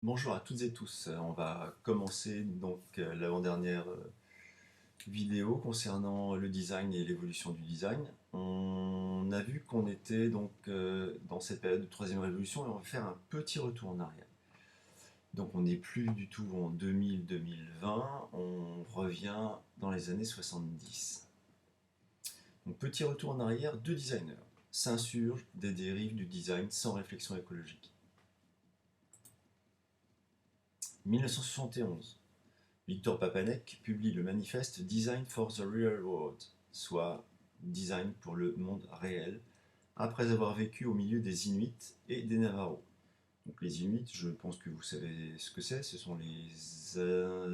Bonjour à toutes et tous. On va commencer donc l'avant-dernière vidéo concernant le design et l'évolution du design. On a vu qu'on était donc dans cette période de troisième révolution et on va faire un petit retour en arrière. Donc on n'est plus du tout en 2000-2020, on revient dans les années 70. Donc petit retour en arrière, deux designers s'insurgent des dérives du design sans réflexion écologique. 1971. Victor Papanek publie le manifeste Design for the Real World, soit Design pour le monde réel, après avoir vécu au milieu des Inuits et des Navajos. Donc les Inuits, je pense que vous savez ce que c'est, ce sont les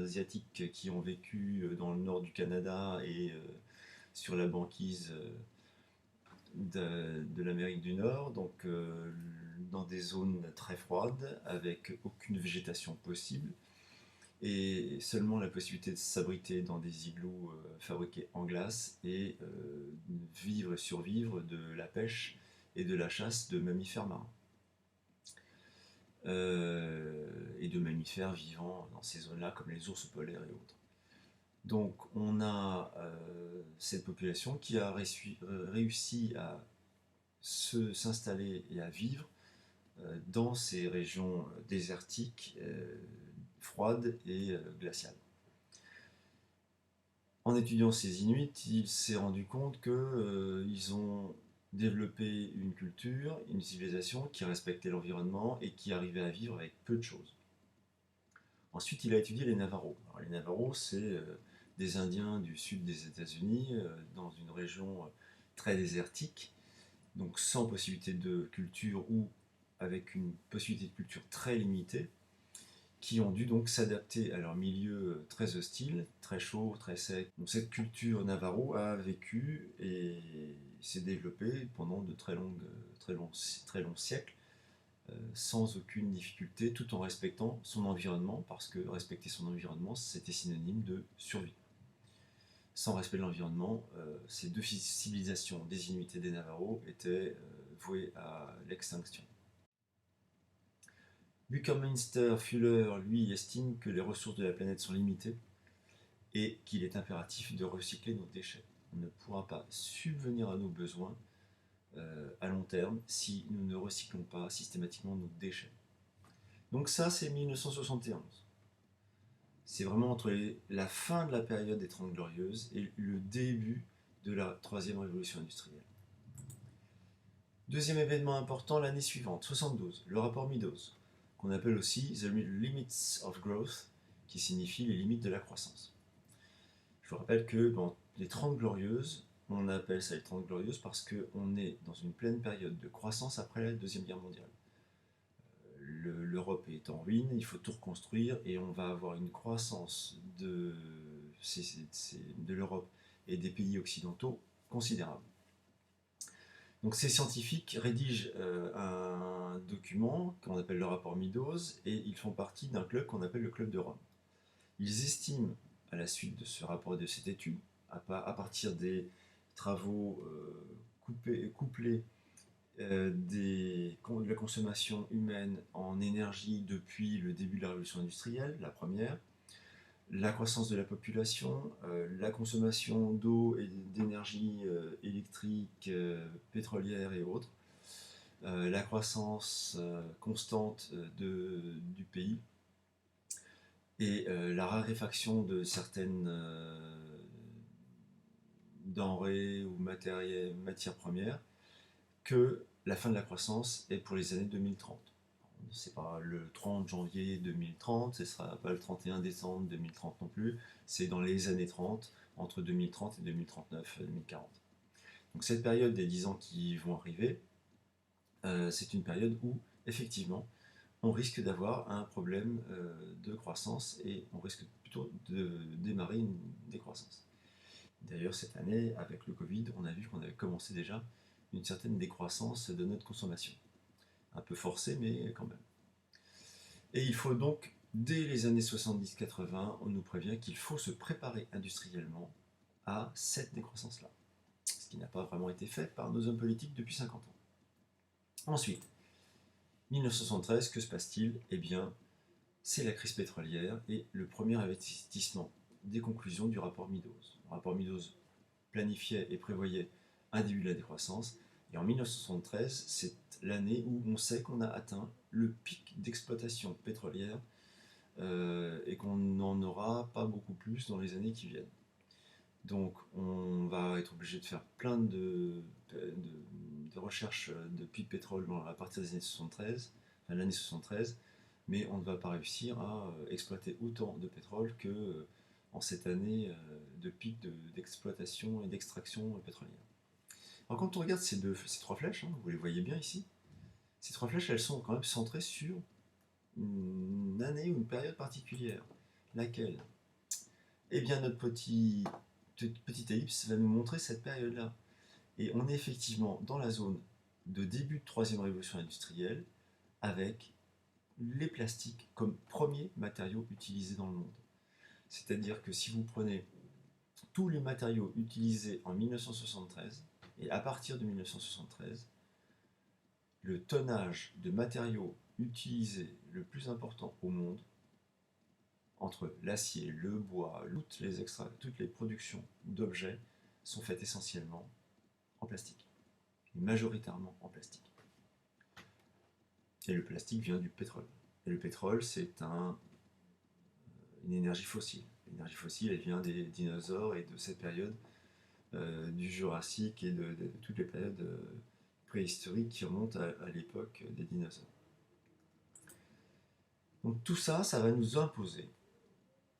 Asiatiques qui ont vécu dans le nord du Canada et sur la banquise de l'Amérique du Nord, donc dans des zones très froides, avec aucune végétation possible et seulement la possibilité de s'abriter dans des igloos fabriqués en glace et vivre et survivre de la pêche et de la chasse de mammifères marins. Et de mammifères vivant dans ces zones-là, comme les ours polaires et autres. Donc on a cette population qui a réussi à s'installer et à vivre dans ces régions désertiques, froides et glaciales. En étudiant ces Inuits, il s'est rendu compte qu'ils ont développé une culture, une civilisation qui respectait l'environnement et qui arrivait à vivre avec peu de choses. Ensuite, il a étudié les Navajos. Alors, les Navajos, c'est des Indiens du sud des États-Unis, dans une région très désertique, donc sans possibilité de culture ou avec une possibilité de culture très limitée, qui ont dû donc s'adapter à leur milieu très hostile, très chaud, très sec. Donc cette culture Navarro a vécu et s'est développée pendant de très longs siècles, sans aucune difficulté, tout en respectant son environnement, parce que respecter son environnement, c'était synonyme de survie. Sans respect de l'environnement, ces deux civilisations, des Inuits et des Navarros, étaient vouées à l'extinction. Buckminster Fuller, lui, estime que les ressources de la planète sont limitées et qu'il est impératif de recycler nos déchets. On ne pourra pas subvenir à nos besoins à long terme si nous ne recyclons pas systématiquement nos déchets. Donc ça, c'est 1971. C'est vraiment entre la fin de la période des Trente Glorieuses et le début de la troisième révolution industrielle. Deuxième événement important l'année suivante, 72, le rapport Meadows, qu'on appelle aussi The Limits of Growth, qui signifie les limites de la croissance. Je vous rappelle que dans les Trente Glorieuses, on appelle ça les Trente Glorieuses parce qu'on est dans une pleine période de croissance après la Deuxième Guerre mondiale. L'Europe est en ruine, il faut tout reconstruire et on va avoir une croissance de l'Europe et des pays occidentaux considérable. Donc ces scientifiques rédigent un document qu'on appelle le rapport Meadows et ils font partie d'un club qu'on appelle le Club de Rome. Ils estiment, à la suite de ce rapport et de cette étude, à partir des travaux couplés de la consommation humaine en énergie depuis le début de la révolution industrielle, la première, la croissance de la population, la consommation d'eau et d'énergie électrique, pétrolière et autres, la croissance constante du pays et la raréfaction de certaines denrées ou matières premières, que la fin de la croissance est pour les années 2030. C'est pas le 30 janvier 2030, ce ne sera pas le 31 décembre 2030 non plus, c'est dans les années 30, entre 2030 et 2039, 2040. Donc cette période des 10 ans qui vont arriver, c'est une période où, effectivement, on risque d'avoir un problème de croissance et on risque plutôt de démarrer une décroissance. D'ailleurs, cette année, avec le Covid, on a vu qu'on avait commencé déjà une certaine décroissance de notre consommation. Un peu forcée, mais quand même. Et il faut donc, dès les années 70-80, on nous prévient qu'il faut se préparer industriellement à cette décroissance-là. Ce qui n'a pas vraiment été fait par nos hommes politiques depuis 50 ans. Ensuite, 1973, que se passe-t-il? Eh bien, c'est la crise pétrolière et le premier investissement des conclusions du rapport Meadows. Le rapport Meadows planifiait et prévoyait un début de la décroissance, et en 1973, c'est l'année où on sait qu'on a atteint le pic d'exploitation pétrolière et qu'on n'en aura pas beaucoup plus dans les années qui viennent. Donc on va être obligé de faire plein de recherches de puits de pétrole à partir des années 73, enfin l'année 73, mais on ne va pas réussir à exploiter autant de pétrole que en cette année de pic d'exploitation et d'extraction pétrolière. Alors quand on regarde ces trois flèches, hein, vous les voyez bien ici, ces trois flèches elles sont quand même centrées sur une année ou une période particulière. Laquelle? Eh bien notre petite ellipse va nous montrer cette période-là. Et on est effectivement dans la zone de début de troisième révolution industrielle avec les plastiques comme premier matériau utilisé dans le monde. C'est-à-dire que si vous prenez tous les matériaux utilisés en 1973, et à partir de 1973, le tonnage de matériaux utilisés le plus important au monde, entre l'acier, le bois, toutes les productions d'objets, sont faites essentiellement en plastique, majoritairement en plastique. Et le plastique vient du pétrole. Et le pétrole, c'est une énergie fossile. L'énergie fossile, elle vient des dinosaures et de cette période du Jurassique et de toutes les périodes préhistoriques qui remontent à l'époque des dinosaures. Donc tout ça, ça va nous imposer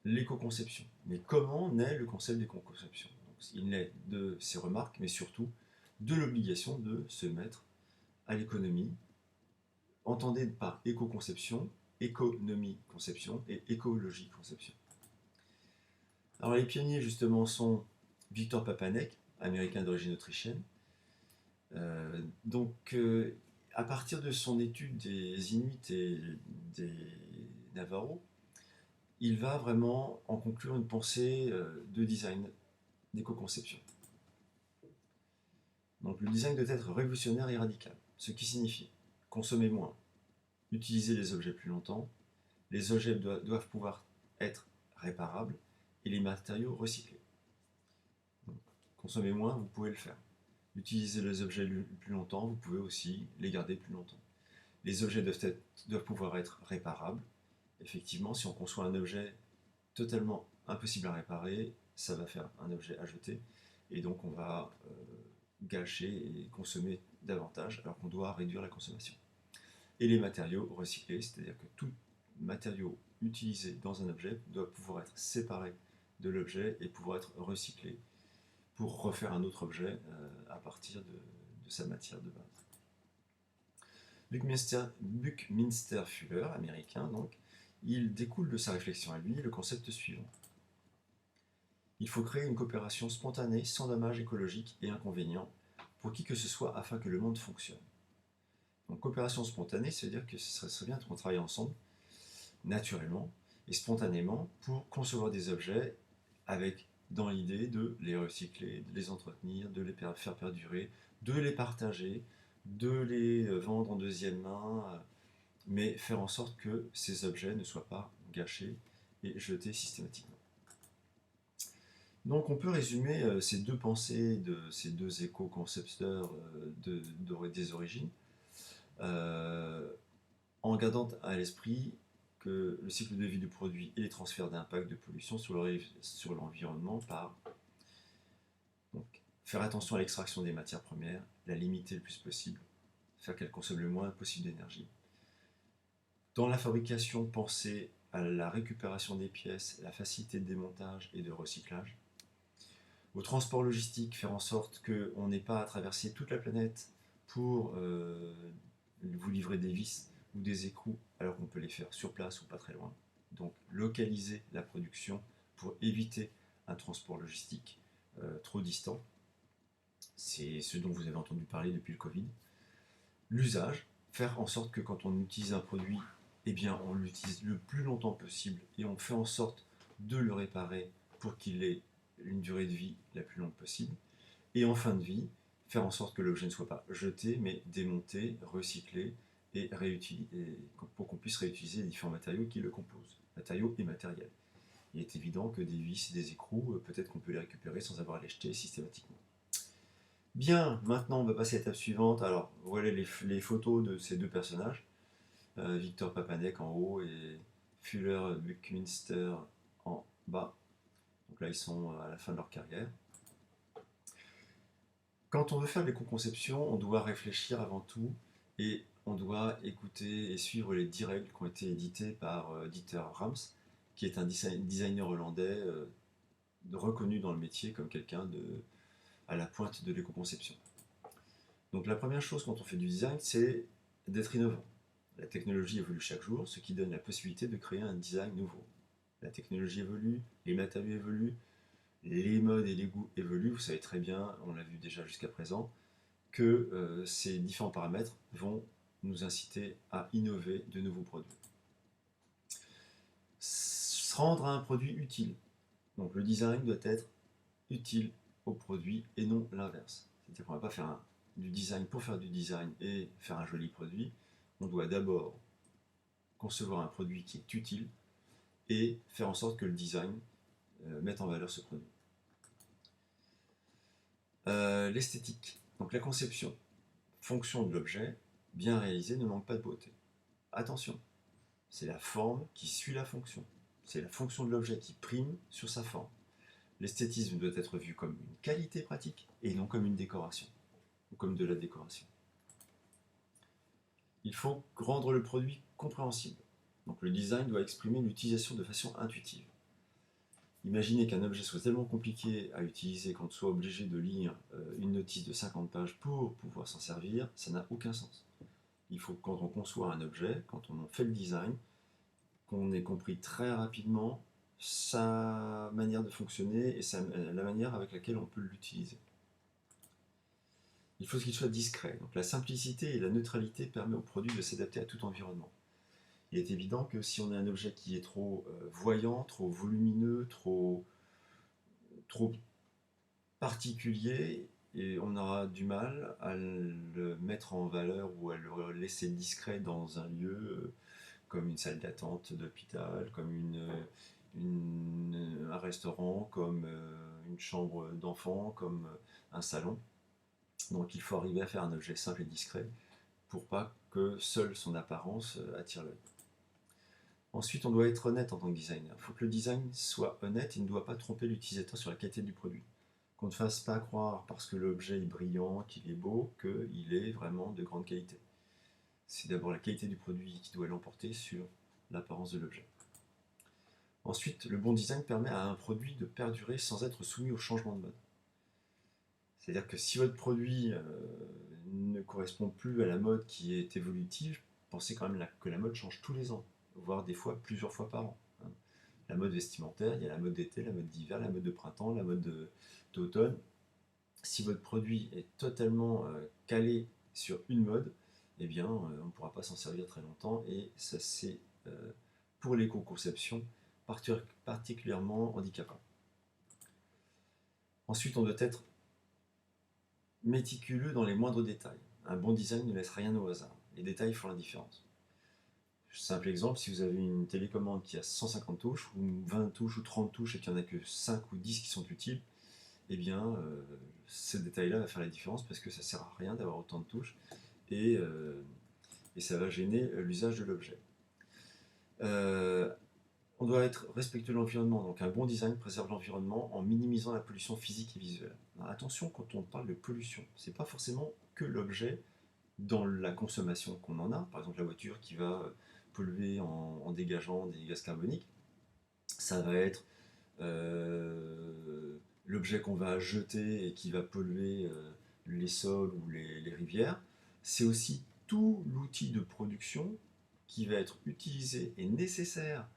l'éco-conception. Mais comment naît le concept d'éco-conception? Il naît de ces remarques, mais surtout de l'obligation de se mettre à l'économie. Entendez par éco-conception, économie-conception et écologie-conception. Alors les pionniers justement sont Victor Papanek, américain d'origine autrichienne. À partir de son étude des Inuits et des Navarros, il va vraiment en conclure une pensée de design, d'éco-conception. Donc le design doit être révolutionnaire et radical, ce qui signifie consommer moins, utiliser les objets plus longtemps, les objets doivent pouvoir être réparables et les matériaux recyclés. Donc, consommer moins, vous pouvez le faire. Utiliser les objets plus longtemps, vous pouvez aussi les garder plus longtemps. Les objets doivent pouvoir être réparables. Effectivement, si on conçoit un objet totalement impossible à réparer, ça va faire un objet à jeter, et donc on va gâcher et consommer davantage, alors qu'on doit réduire la consommation. Et les matériaux recyclés, c'est-à-dire que tout matériau utilisé dans un objet doit pouvoir être séparé de l'objet et pouvoir être recyclé pour refaire un autre objet à partir de sa matière de base. Buckminster Fuller, américain donc, il découle de sa réflexion à lui le concept suivant. Il faut créer une coopération spontanée sans dommages écologiques et inconvénients pour qui que ce soit afin que le monde fonctionne. Donc coopération spontanée, c'est-à-dire que ce serait bien qu'on travaille ensemble, naturellement et spontanément, pour concevoir des objets avec dans l'idée de les recycler, de les entretenir, de les faire perdurer, de les partager, de les vendre en deuxième main, mais faire en sorte que ces objets ne soient pas gâchés et jetés systématiquement. Donc on peut résumer ces deux pensées de ces deux éco-concepteurs des origines en gardant à l'esprit que le cycle de vie du produit et les transferts d'impact de pollution sur l'environnement par donc, faire attention à l'extraction des matières premières, la limiter le plus possible, faire qu'elle consomme le moins possible d'énergie. Dans la fabrication, penser à la récupération des pièces, la facilité de démontage et de recyclage. Au transport logistique, faire en sorte qu'on n'ait pas à traverser toute la planète pour vous livrer des vis ou des écrous alors qu'on peut les faire sur place ou pas très loin. Donc localiser la production pour éviter un transport logistique trop distant. C'est ce dont vous avez entendu parler depuis le Covid. L'usage, faire en sorte que quand on utilise un produit, eh bien on l'utilise le plus longtemps possible et on fait en sorte de le réparer pour qu'il ait une durée de vie la plus longue possible. Et en fin de vie, faire en sorte que l'objet ne soit pas jeté, mais démonté, recyclé pour qu'on puisse réutiliser les différents matériaux qui le composent, matériaux et matériels. Il est évident que des vis et des écrous, peut-être qu'on peut les récupérer sans avoir à les jeter systématiquement. Bien, maintenant on va passer à l'étape suivante. Alors, voilà les photos de ces deux personnages, Victor Papanek en haut et Fuller Buckminster en bas. Donc là, ils sont à la fin de leur carrière. Quand on veut faire de l'éco-conception, on doit réfléchir avant tout et on doit écouter et suivre les 10 règles qui ont été éditées par Dieter Rams, qui est un designer hollandais reconnu dans le métier comme quelqu'un à la pointe de l'éco-conception. Donc la première chose quand on fait du design, c'est d'être innovant. La technologie évolue chaque jour, ce qui donne la possibilité de créer un design nouveau. La technologie évolue, les matériaux évoluent, les modes et les goûts évoluent. Vous savez très bien, on l'a vu déjà jusqu'à présent, que ces différents paramètres vont nous inciter à innover de nouveaux produits. Rendre un produit utile. Donc le design doit être utile au produit et non l'inverse. C'est-à-dire qu'on ne va pas faire du design pour faire du design et faire un joli produit. On doit d'abord concevoir un produit qui est utile et faire en sorte que le design mette en valeur ce produit. L'esthétique. Donc la conception, fonction de l'objet, bien réalisé, ne manque pas de beauté. Attention, c'est la forme qui suit la fonction. C'est la fonction de l'objet qui prime sur sa forme. L'esthétisme doit être vu comme une qualité pratique et non comme une décoration, ou comme de la décoration. Il faut rendre le produit compréhensible. Donc le design doit exprimer l'utilisation de façon intuitive. Imaginez qu'un objet soit tellement compliqué à utiliser qu'on soit obligé de lire une notice de 50 pages pour pouvoir s'en servir, ça n'a aucun sens. Il faut que quand on conçoit un objet, quand on en fait le design, qu'on ait compris très rapidement sa manière de fonctionner et la manière avec laquelle on peut l'utiliser. Il faut qu'il soit discret. Donc la simplicité et la neutralité permettent au produit de s'adapter à tout environnement. Il est évident que si on a un objet qui est trop voyant, trop volumineux, trop particulier, et on aura du mal à le mettre en valeur ou à le laisser discret dans un lieu comme une salle d'attente d'hôpital, comme un restaurant, comme une chambre d'enfant, comme un salon. Donc il faut arriver à faire un objet simple et discret pour pas que seule son apparence attire l'œil. Ensuite, on doit être honnête en tant que designer. Il faut que le design soit honnête, il ne doit pas tromper l'utilisateur sur la qualité du produit. Qu'on ne fasse pas croire parce que l'objet est brillant, qu'il est beau, qu'il est vraiment de grande qualité. C'est d'abord la qualité du produit qui doit l'emporter sur l'apparence de l'objet. Ensuite, le bon design permet à un produit de perdurer sans être soumis au changement de mode. C'est-à-dire que si votre produit ne correspond plus à la mode qui est évolutive, pensez quand même que la mode change tous les ans, voire des fois plusieurs fois par an. La mode vestimentaire, il y a la mode d'été, la mode d'hiver, la mode de printemps, la mode d'automne. Si votre produit est totalement calé sur une mode, eh bien, on ne pourra pas s'en servir très longtemps et ça c'est pour l'éco-conception particulièrement handicapant. Ensuite, on doit être méticuleux dans les moindres détails. Un bon design ne laisse rien au hasard. Les détails font la différence. Simple exemple, si vous avez une télécommande qui a 150 touches, ou 20 touches, ou 30 touches, et qu'il n'y en a que 5 ou 10 qui sont utiles, eh bien, ce détail-là va faire la différence parce que ça ne sert à rien d'avoir autant de touches et ça va gêner l'usage de l'objet. On doit être respectueux de l'environnement, donc un bon design préserve l'environnement en minimisant la pollution physique et visuelle. Alors, attention, quand on parle de pollution, ce n'est pas forcément que l'objet dans la consommation qu'on en a, par exemple la voiture qui va polluer en dégageant des gaz carboniques, ça va être l'objet qu'on va jeter et qui va polluer les sols ou les rivières, c'est aussi tout l'outil de production qui va être utilisé et nécessaire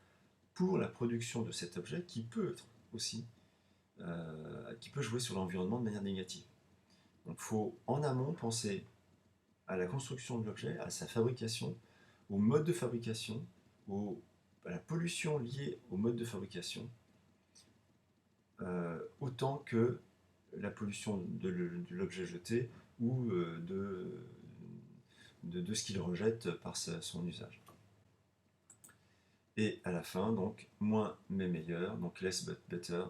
pour la production de cet objet qui peut être aussi, qui peut jouer sur l'environnement de manière négative. Donc il faut en amont penser à la construction de l'objet, à sa fabrication, au mode de fabrication, à la pollution liée au mode de fabrication, autant que la pollution de l'objet jeté ou de ce qu'il rejette par son usage. Et à la fin, donc, moins mais meilleur, donc less but better,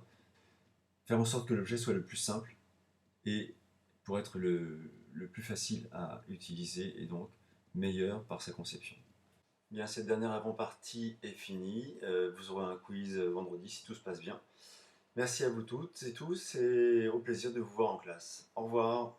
faire en sorte que l'objet soit le plus simple et pour être le plus facile à utiliser et donc meilleur par sa conception. Bien, cette dernière avant-partie est finie. Vous aurez un quiz vendredi si tout se passe bien. Merci à vous toutes et tous et au plaisir de vous voir en classe. Au revoir.